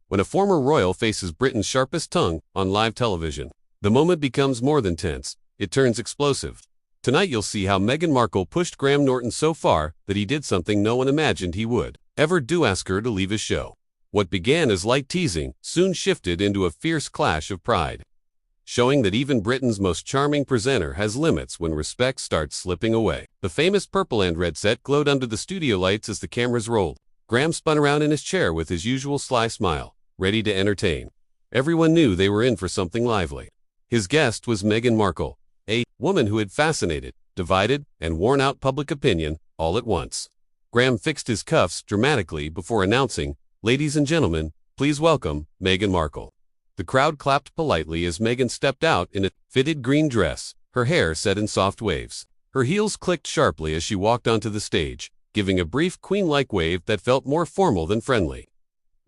when a former royal faces Britain's sharpest tongue on live television. The moment becomes more than tense, it turns explosive. Tonight you'll see how Meghan Markle pushed Graham Norton so far that he did something no one imagined he would ever do: ask her to leave his show. What began as light teasing soon shifted into a fierce clash of pride, showing that even Britain's most charming presenter has limits when respect starts slipping away. The famous purple and red set glowed under the studio lights as the cameras rolled. Graham spun around in his chair with his usual sly smile, ready to entertain. Everyone knew they were in for something lively. His guest was Meghan Markle, a woman who had fascinated, divided, and worn out public opinion all at once. Graham fixed his cuffs dramatically before announcing, "Ladies and gentlemen, please welcome Meghan Markle." The crowd clapped politely as Meghan stepped out in a fitted green dress, her hair set in soft waves. Her heels clicked sharply as she walked onto the stage, giving a brief queen-like wave that felt more formal than friendly.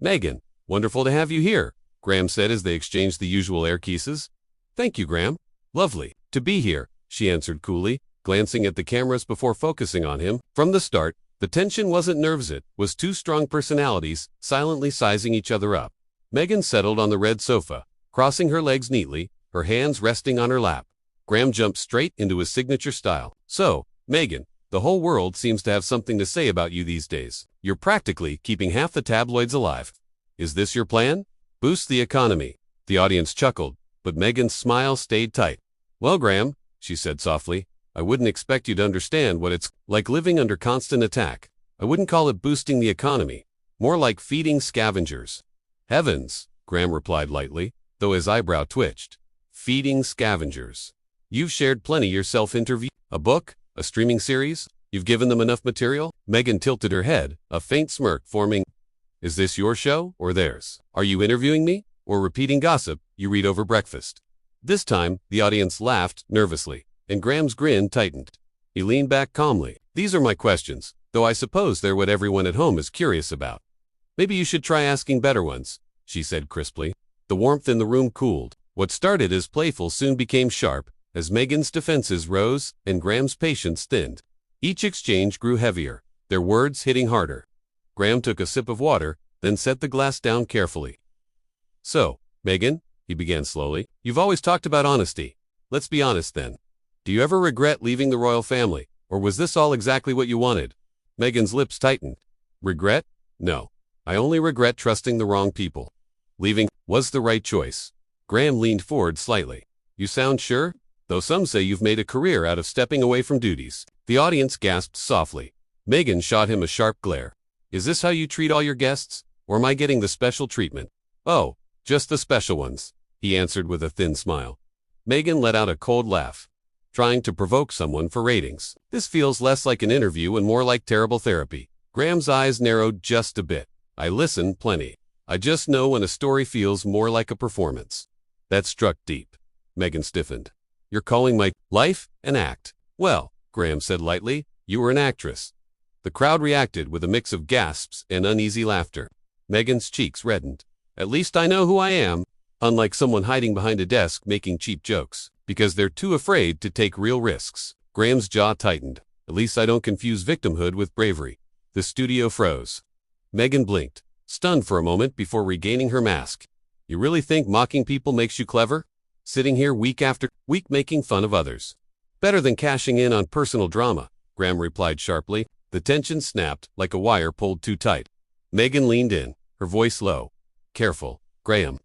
"Meghan, wonderful to have you here," Graham said as they exchanged the usual air kisses. "Thank you, Graham. Lovely to be here," she answered coolly, glancing at the cameras before focusing on him. From the start, the tension wasn't nerves, it was two strong personalities silently sizing each other up. Meghan settled on the red sofa, crossing her legs neatly, her hands resting on her lap. Graham jumped straight into his signature style. "So, Meghan, the whole world seems to have something to say about you these days. You're practically keeping half the tabloids alive. Is this your plan? Boost the economy." The audience chuckled, but Meghan's smile stayed tight. "Well, Graham," she said softly, "I wouldn't expect you to understand what it's like living under constant attack. I wouldn't call it boosting the economy, more like feeding scavengers." "Heavens," Graham replied lightly, though his eyebrow twitched. "Feeding scavengers. You've shared plenty yourself. Interview, a book, a streaming series? You've given them enough material?" Meghan tilted her head, a faint smirk forming. "Is this your show or theirs? Are you interviewing me or repeating gossip you read over breakfast?" This time, the audience laughed nervously, and Graham's grin tightened. He leaned back calmly. "These are my questions, though I suppose they're what everyone at home is curious about. Maybe you should try asking better ones," she said crisply. The warmth in the room cooled. What started as playful soon became sharp, as Meghan's defenses rose and Graham's patience thinned. Each exchange grew heavier, their words hitting harder. Graham took a sip of water, then set the glass down carefully. "So, Meghan," he began slowly, "you've always talked about honesty. Let's be honest then. Do you ever regret leaving the royal family, or was this all exactly what you wanted?" Meghan's lips tightened. "Regret? No. I only regret trusting the wrong people. Leaving was the right choice." Graham leaned forward slightly. "You sound sure? Though some say you've made a career out of stepping away from duties." The audience gasped softly. Meghan shot him a sharp glare. "Is this how you treat all your guests, or am I getting the special treatment?" "Oh, just the special ones," he answered with a thin smile. Meghan let out a cold laugh. "Trying to provoke someone for ratings. This feels less like an interview and more like terrible therapy." Graham's eyes narrowed just a bit. "I listen plenty. I just know when a story feels more like a performance." That struck deep. Meghan stiffened. "You're calling my life an act?" "Well," Graham said lightly, "you were an actress." The crowd reacted with a mix of gasps and uneasy laughter. Meghan's cheeks reddened. "At least I know who I am, unlike someone hiding behind a desk making cheap jokes, because they're too afraid to take real risks." Graham's jaw tightened. "At least I don't confuse victimhood with bravery." The studio froze. Meghan blinked, stunned for a moment before regaining her mask. "You really think mocking people makes you clever? Sitting here week after week making fun of others. Better than cashing in on personal drama," Graham replied sharply. The tension snapped like a wire pulled too tight. Meghan leaned in, her voice low. "Careful, Graham.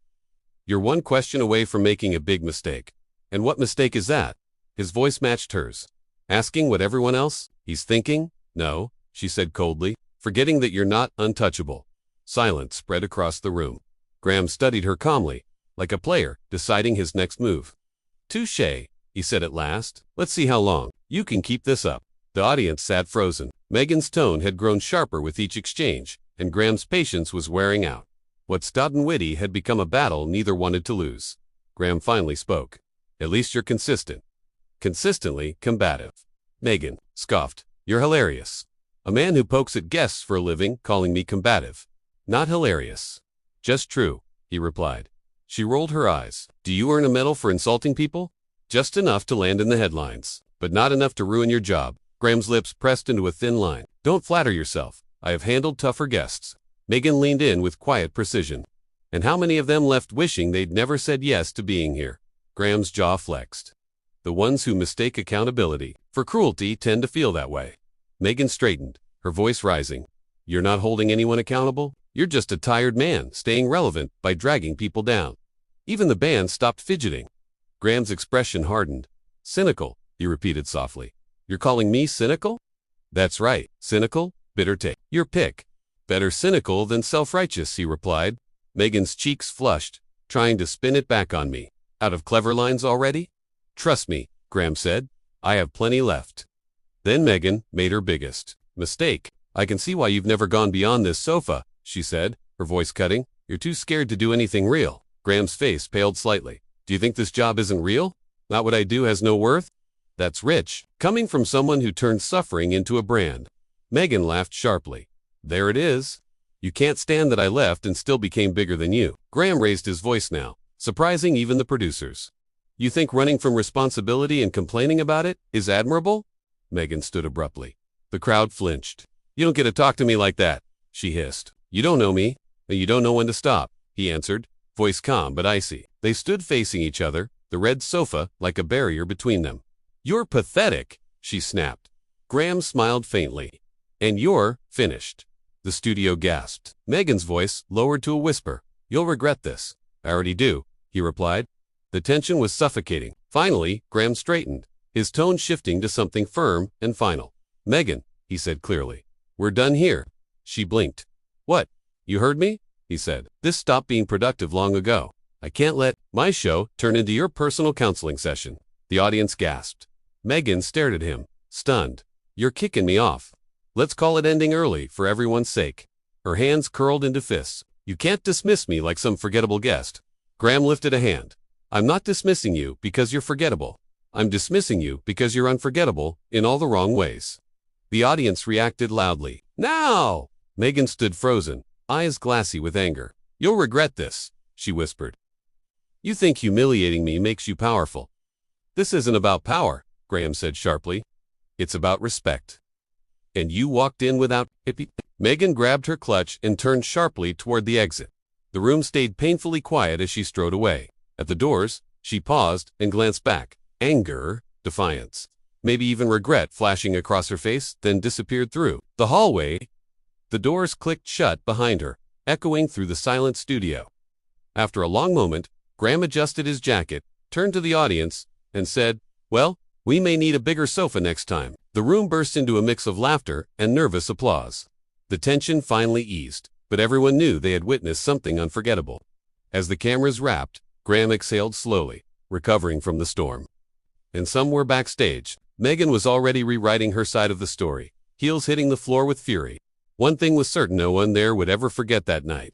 You're one question away from making a big mistake." "And what mistake is that?" His voice matched hers. "Asking what everyone else he's thinking?" "No," she said coldly, "forgetting that you're not untouchable." Silence spread across the room. Graham studied her calmly, like a player deciding his next move. "Touché," he said at last. "Let's see how long you can keep this up." The audience sat frozen. Meghan's tone had grown sharper with each exchange, and Graham's patience was wearing out. What started witty had become a battle neither wanted to lose. Graham finally spoke. "At least you're consistent." "Consistently combative." Meghan scoffed. "You're hilarious. A man who pokes at guests for a living calling me combative. Not hilarious." "Just true," he replied. She rolled her eyes. "Do you earn a medal for insulting people?" "Just enough to land in the headlines, but not enough to ruin your job." Graham's lips pressed into a thin line. "Don't flatter yourself. I have handled tougher guests." Meghan leaned in with quiet precision. And how many of them left wishing they'd never said yes to being here? Graham's jaw flexed. The ones who mistake accountability for cruelty tend to feel that way. Meghan straightened, her voice rising. You're not holding anyone accountable? You're just a tired man staying relevant by dragging people down. Even the band stopped fidgeting. Graham's expression hardened. Cynical, he repeated softly. You're calling me cynical? That's right, cynical, bitter take. Your pick. Better cynical than self-righteous, he replied. Meghan's cheeks flushed, trying to spin it back on me. Out of clever lines already? Trust me, Graham said. I have plenty left. Then Meghan made her biggest mistake. I can see why you've never gone beyond this sofa, she said, her voice cutting. You're too scared to do anything real. Graham's face paled slightly. Do you think this job isn't real? Not what I do has no worth? That's rich, coming from someone who turned suffering into a brand. Meghan laughed sharply. There it is. You can't stand that I left and still became bigger than you. Graham raised his voice now, surprising even the producers. You think running from responsibility and complaining about it is admirable? Meghan stood abruptly. The crowd flinched. You don't get to talk to me like that, she hissed. You don't know me, and you don't know when to stop, he answered, voice calm but icy. They stood facing each other, the red sofa like a barrier between them. You're pathetic, she snapped. Graham smiled faintly. And you're finished. The studio gasped. Meghan's voice lowered to a whisper. You'll regret this. I already do, he replied. The tension was suffocating. Finally, Graham straightened, his tone shifting to something firm and final. Meghan, he said clearly. We're done here. She blinked. What? You heard me? He said. This stopped being productive long ago. I can't let my show turn into your personal counseling session. The audience gasped. Meghan stared at him, stunned. You're kicking me off. Let's call it ending early for everyone's sake. Her hands curled into fists. You can't dismiss me like some forgettable guest. Graham lifted a hand. I'm not dismissing you because you're forgettable. I'm dismissing you because you're unforgettable in all the wrong ways. The audience reacted loudly. Now! Meghan stood frozen, eyes glassy with anger. You'll regret this, she whispered. You think humiliating me makes you powerful. This isn't about power, Graham said sharply. It's about respect. And you walked in without hippie. Meghan grabbed her clutch and turned sharply toward the exit. The room stayed painfully quiet as she strode away. At the doors, she paused and glanced back. Anger, defiance, maybe even regret flashing across her face, then disappeared through the hallway. The doors clicked shut behind her, echoing through the silent studio. After a long moment, Graham adjusted his jacket, turned to the audience, and said, Well, we may need a bigger sofa next time. The room burst into a mix of laughter and nervous applause. The tension finally eased, but everyone knew they had witnessed something unforgettable. As the cameras wrapped, Graham exhaled slowly, recovering from the storm. And somewhere backstage, Meghan was already rewriting her side of the story, heels hitting the floor with fury. One thing was certain, no one there would ever forget that night.